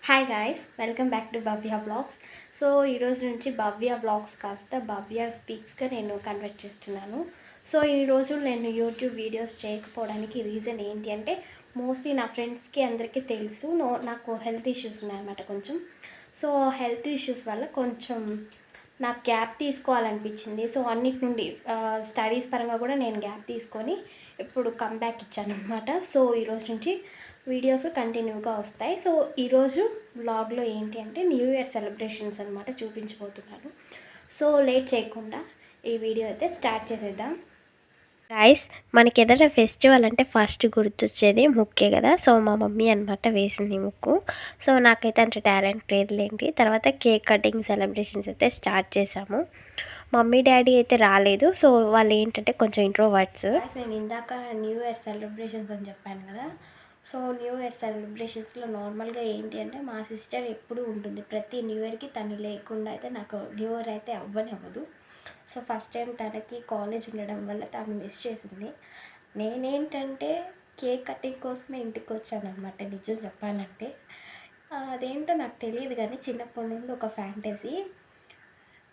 Hi guys, welcome back to Bhavya blogs. So ఈరోజు నుంచి భవ్య blogs కాస్త భవ్య స్పీక్స్గా నేను కన్వర్ట్ చేస్తున్నాను. సో ఈ రోజు నేను యూట్యూబ్ వీడియోస్ చేయకపోవడానికి రీజన్ ఏంటి అంటే, మోస్ట్లీ నా ఫ్రెండ్స్కి అందరికీ తెలుసు నాకు హెల్త్ ఇష్యూస్ ఉన్నాయన్నమాట కొంచెం. సో హెల్త్ ఇష్యూస్ వల్ల కొంచెం నాకు గ్యాప్ తీసుకోవాలనిపించింది. సో అన్నిటి నుండి స్టడీస్ పరంగా కూడా నేను గ్యాప్ తీసుకొని ఇప్పుడు కమ్బ్యాక్ ఇచ్చాను అనమాట. సో ఈరోజు నుంచి వీడియోస్ కంటిన్యూగా వస్తాయి. సో ఈరోజు వ్లాగ్లో ఏంటి అంటే న్యూ ఇయర్ సెలబ్రేషన్స్ అనమాట చూపించబోతున్నాను. సో లేట్ చేయకుండా ఈ వీడియో అయితే స్టార్ట్ చేసేద్దాం. గైస్, మనకి ఏదైనా ఫెస్టివల్ అంటే ఫస్ట్ గుర్తొచ్చేది ముక్కే కదా. సో మా మమ్మీ అనమాట వేసింది ముక్కు. సో నాకైతే అంత టాలెంట్ లేదులేండి. తర్వాత కేక్ కటింగ్ సెలబ్రేషన్స్ అయితే స్టార్ట్ చేసాము. మమ్మీ డాడీ అయితే రాలేదు. సో వాళ్ళు ఏంటంటే కొంచెం ఇంట్రోవర్ట్స్. నేను ఇందాక న్యూ ఇయర్ సెలబ్రేషన్స్ అని చెప్పాను కదా. సో న్యూ ఇయర్ సెలబ్రేషన్స్లో నార్మల్గా ఏంటి అంటే మా సిస్టర్ ఎప్పుడూ ఉంటుంది. ప్రతి న్యూ ఇయర్కి తను లేకుండా అయితే నాకు న్యూ ఇయర్ అయితే అవ్వదు. సో ఫస్ట్ టైం తనకి కాలేజ్ ఉండడం వల్ల తను మిస్ చేసింది. నేనేంటంటే కేక్ కటింగ్ కోసమే ఇంటికి వచ్చాను అనమాట నిజం చెప్పాలంటే. అదేంటో నాకు తెలియదు కానీ చిన్నప్పటి నుండి ఒక ఫ్యాంటసీ.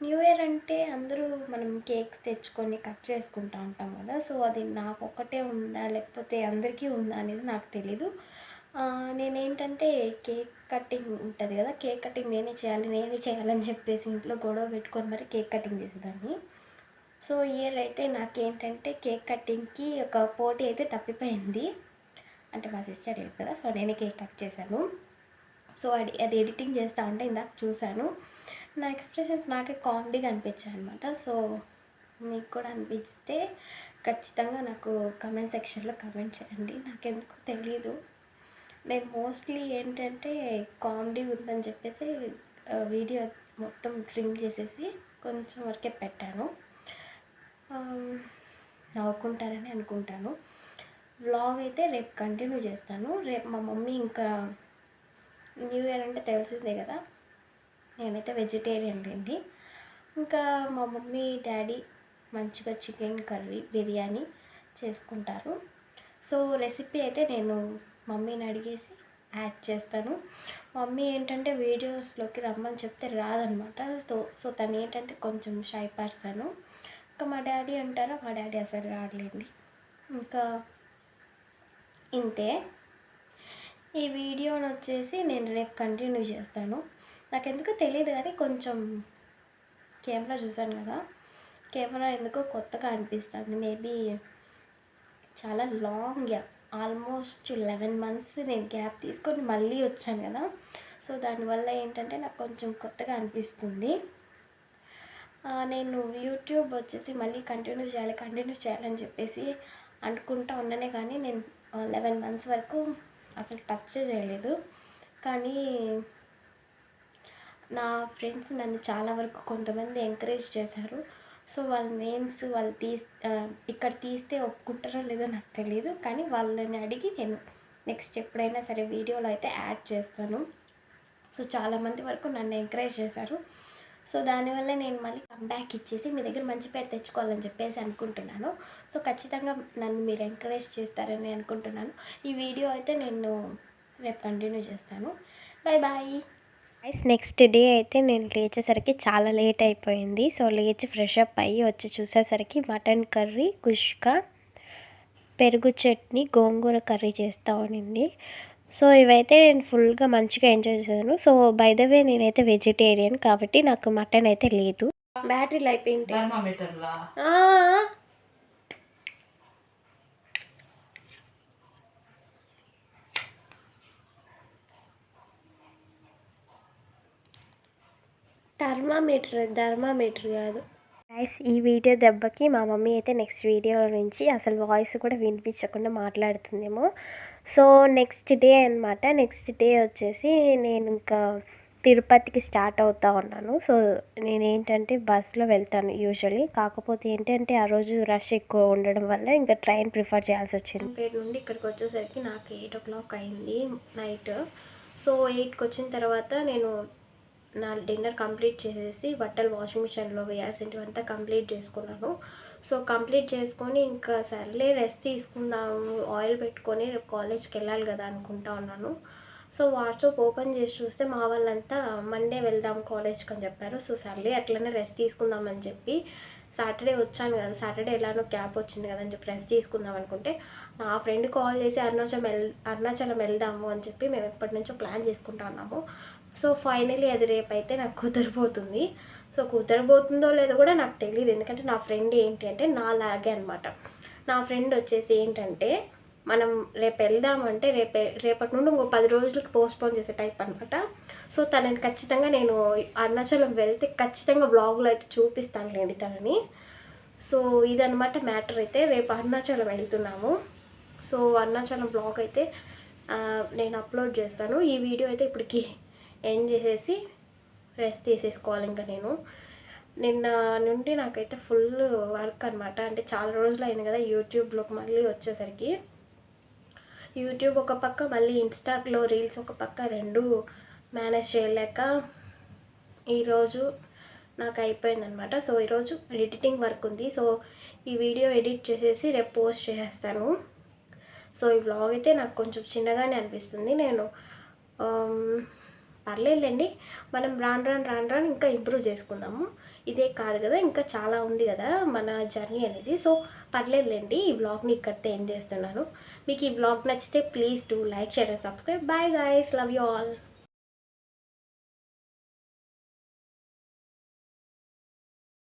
న్యూ ఇయర్ అంటే అందరూ మనం కేక్స్ తెచ్చుకొని కట్ చేసుకుంటూ ఉంటాం కదా. సో అది నాకు ఒక్కటే ఉందా లేకపోతే అందరికీ ఉందా అనేది నాకు తెలీదు. నేనేంటంటే కేక్ కటింగ్ ఉంటుంది కదా, కేక్ కటింగ్ నేనే చేయాలని చెప్పేసి ఇంట్లో గొడవ పెట్టుకొని మరి కేక్ కటింగ్ చేసేదాన్ని. సో ఇయర్ అయితే నాకేంటంటే కేక్ కటింగ్కి ఒక పోటీ అయితే తప్పిపోయింది. అంటే మా సిస్టర్ లేదు కదా, సో నేనే కేక్ కట్ చేశాను. సో అది ఎడిటింగ్ చేస్తూ ఉంటే ఇందాక చూశాను. నా ఎక్స్ప్రెషన్స్ నాకే కామెడీగా అనిపించాయి అనమాట. సో మీకు కూడా అనిపిస్తే ఖచ్చితంగా నాకు కమెంట్ సెక్షన్లో కమెంట్ చేయండి. నాకెందుకు తెలీదు, నేను మోస్ట్లీ ఏంటంటే కామెడీ ఉందని చెప్పేసి వీడియో మొత్తం ట్రిమ్ చేసేసి కొంచెం వరకే పెట్టాను. నవ్వుకుంటారని అనుకుంటాను. వ్లాగ్ అయితే రేపు కంటిన్యూ చేస్తాను. రేపు మా మమ్మీ ఇంకా న్యూ ఇయర్ అంటే తెలిసిందే కదా, నేనైతే వెజిటేరియన్ అండి. ఇంకా మా మమ్మీ డాడీ మంచిగా చికెన్ కర్రీ బిర్యానీ చేసుకుంటారు. సో రెసిపీ అయితే నేను మమ్మీని అడిగేసి యాడ్ చేస్తాను. మమ్మీ ఏంటంటే వీడియోస్లోకి రమ్మని చెప్తే రాదనమాట. సో తను ఏంటంటే కొంచెం షై పర్సన్. ఇంకా మా డాడీ అంటారా, మా డాడీ అసలు రాడలేండి. ఇంకా ఇంతే. ఈ వీడియోని వచ్చేసి నేను రేపు కంటిన్యూ చేస్తాను. నాకెందుకో తెలియదు కానీ కొంచెం కెమెరా చూసాను కదా, కెమెరా ఎందుకో కొత్తగా అనిపిస్తుంది. మేబీ చాలా లాంగ్ గ్యాప్, ఆల్మోస్ట్ 11 months నేను గ్యాప్ తీసుకొని మళ్ళీ వచ్చాను కదా. సో దానివల్ల ఏంటంటే నాకు కొంచెం కొత్తగా అనిపిస్తుంది. నేను యూట్యూబ్ వచ్చేసి మళ్ళీ కంటిన్యూ చేయాలని చెప్పేసి అనుకుంటా ఉన్నానే కానీ నేను 11 months వరకు అసలు టచ్ చేయలేదు. కానీ నా ఫ్రెండ్స్ నన్ను చాలా వరకు కొంతమంది ఎంకరేజ్ చేశారు. సో వాళ్ళ నేమ్స్ వాళ్ళు ఇక్కడ తీస్తే ఒప్పుకుంటారో లేదో నాకు తెలియదు, కానీ వాళ్ళని అడిగి నేను నెక్స్ట్ ఎప్పుడైనా సరే వీడియోలో అయితే యాడ్ చేస్తాను. సో చాలామంది వరకు నన్ను ఎంకరేజ్ చేశారు. సో దానివల్ల నేను మళ్ళీ కమ్బ్యాక్ ఇచ్చేసి మీ దగ్గర మంచి పేరు తెచ్చుకోవాలని చెప్పేసి అనుకుంటున్నాను. సో ఖచ్చితంగా నన్ను మీరు ఎంకరేజ్ చేస్తారని అనుకుంటున్నాను. ఈ వీడియో అయితే నేను రేపు కంటిన్యూ చేస్తాను. బాయ్. నెక్స్ట్ డే అయితే నేను లేచేసరికి చాలా లేట్ అయిపోయింది. సో లేచి ఫ్రెష్ అప్ అయ్యి వచ్చి చూసేసరికి మటన్ కర్రీ, కుష్కా, పెరుగు చట్నీ, గోంగూర కర్రీ చేస్తూ ఉండింది. సో ఇవైతే నేను ఫుల్గా మంచిగా ఎంజాయ్ చేశాను. సో బై ద వే నేనైతే వెజిటేరియన్ కాబట్టి నాకు మటన్ అయితే లేదు. బ్యాటరీలు అయిపోయింది. థర్మామీటర్ కాదు గైస్. ఈ వీడియో దెబ్బకి మా మమ్మీ అయితే నెక్స్ట్ వీడియో నుంచి అసలు వాయిస్ కూడా వినిపించకుండా మాట్లాడుతుందేమో. సో నెక్స్ట్ డే అనమాట. నెక్స్ట్ డే వచ్చేసి నేను ఇంకా తిరుపతికి స్టార్ట్ అవుతూ ఉన్నాను. సో నేనేంటంటే బస్సులో వెళ్తాను యూజువలీ. కాకపోతే ఏంటంటే ఆ రోజు రష్ ఎక్కువ ఉండడం వల్ల ఇంకా ట్రైన్ ప్రిఫర్ చేయాల్సి వచ్చింది. పేరు నుండి ఇక్కడికి వచ్చేసరికి నాకు 8 o'clock అయింది నైట్. సో 8కి వచ్చిన తర్వాత నేను నా డిన్నర్ కంప్లీట్ చేసేసి బట్టలు వాషింగ్ మిషన్లో వేయాల్సినవంతా కంప్లీట్ చేసుకున్నాను. సో కంప్లీట్ చేసుకొని ఇంకా సర్లే రెస్ట్ తీసుకుందాము, ఆయిల్ పెట్టుకొని రేపు కాలేజ్కి వెళ్ళాలి కదా అనుకుంటా ఉన్నాను. సో వాట్సాప్ ఓపెన్ చేసి చూస్తే మా వాళ్ళంతా మండే వెళ్దాం కాలేజ్కి అని చెప్పారు. సో సర్లే అట్లనే రెస్ట్ తీసుకుందామని చెప్పి సాటర్డే వచ్చాను కదా, సాటర్డే ఎలానో క్యాబ్ వచ్చింది కదా అని చెప్పి రెస్ట్ తీసుకుందాం అనుకుంటే నా ఫ్రెండ్ కాల్ చేసి అరుణాచలం వెళ్దాము అని చెప్పి మేము ఎప్పటి నుంచో ప్లాన్ చేసుకుంటా ఉన్నాము. సో ఫైనలీ అది రేపు అయితే నాకు కుదిరిపోతుంది. సో కుదిరిపోతుందో లేదో కూడా నాకు తెలియదు, ఎందుకంటే నా ఫ్రెండ్ ఏంటి అంటే నాలాగే అనమాట. నా ఫ్రెండ్ వచ్చేసి ఏంటంటే మనం రేపు వెళ్దామంటే రేపటి నుండి ఇంకో 10 రోజులకి పోస్ట్పోన్ చేసే టైప్ అనమాట. సో తనని ఖచ్చితంగా నేను అరుణాచలం వెళ్తే ఖచ్చితంగా బ్లాగ్లో అయితే చూపిస్తానులేండి తనని. సో ఇదనమాట మ్యాటర్. అయితే రేపు అరుణాచలం వెళ్తున్నాము. సో అరుణాచలం బ్లాగ్ అయితే నేను అప్లోడ్ చేస్తాను. ఈ వీడియో అయితే ఇప్పటికి ఎండ్ చేసేసి రెస్ట్ తీసేసుకోవాలి. ఇంకా నేను నిన్న నుండి నాకైతే ఫుల్ వర్క్ అనమాట. అంటే చాలా రోజులు అయింది కదా యూట్యూబ్లోకి మళ్ళీ వచ్చేసరికి. యూట్యూబ్ ఒక పక్క, మళ్ళీ ఇన్స్టాగ్లో రీల్స్ ఒక పక్క, రెండు మేనేజ్ చేయలేక ఈరోజు నాకు అయిపోయిందనమాట. సో ఈరోజు ఎడిటింగ్ వర్క్ ఉంది. సో ఈ వీడియో ఎడిట్ చేసేసి రేపు పోస్ట్ చేసేస్తాను. సో ఈ వ్లాగ్ అయితే నాకు కొంచెం చిన్నగానే అనిపిస్తుంది. నేను పర్లేదులేండి, మనం రాను ఇంకా ఇంప్రూవ్ చేసుకుందాము. ఇదే కాదు కదా, ఇంకా చాలా ఉంది కదా మన జర్నీ అనేది. సో పర్లేదులేండి, ఈ వ్లాగ్ని ఇక్కడితో ఎండ్ చేస్తున్నాను. మీకు ఈ వ్లాగ్ నచ్చితే please do like, share and subscribe. Bye guys, love you all.